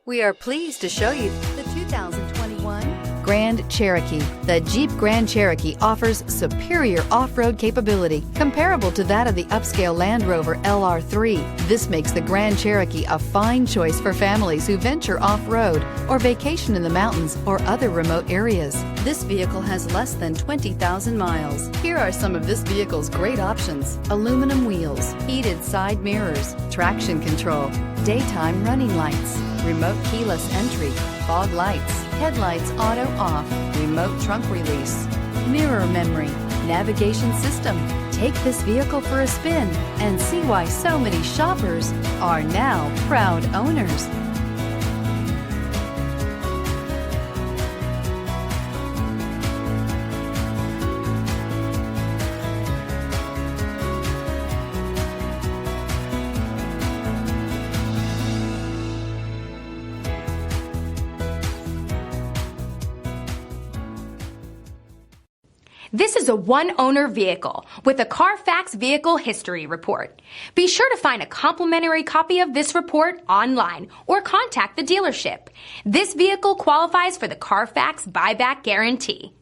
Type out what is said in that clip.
We are pleased to show you the 2021 Grand Cherokee. The Jeep Grand Cherokee offers superior off-road capability comparable to that of the upscale Land Rover LR3. This makes the Grand Cherokee a fine choice for families who venture off-road or vacation in the mountains or other remote areas. This vehicle has less than 20,000 miles. Here are some of this vehicle's great options: aluminum wheels, heated side mirrors, traction control, daytime running lights, remote keyless entry, fog lights, headlights auto off, remote trunk release, mirror memory, navigation system. Take this vehicle for a spin and see why so many shoppers are now proud owners. This is a one-owner vehicle with a CarFax Vehicle History Report. Be sure to find a complimentary copy of this report online or contact the dealership. This vehicle qualifies for the CarFax Buyback Guarantee.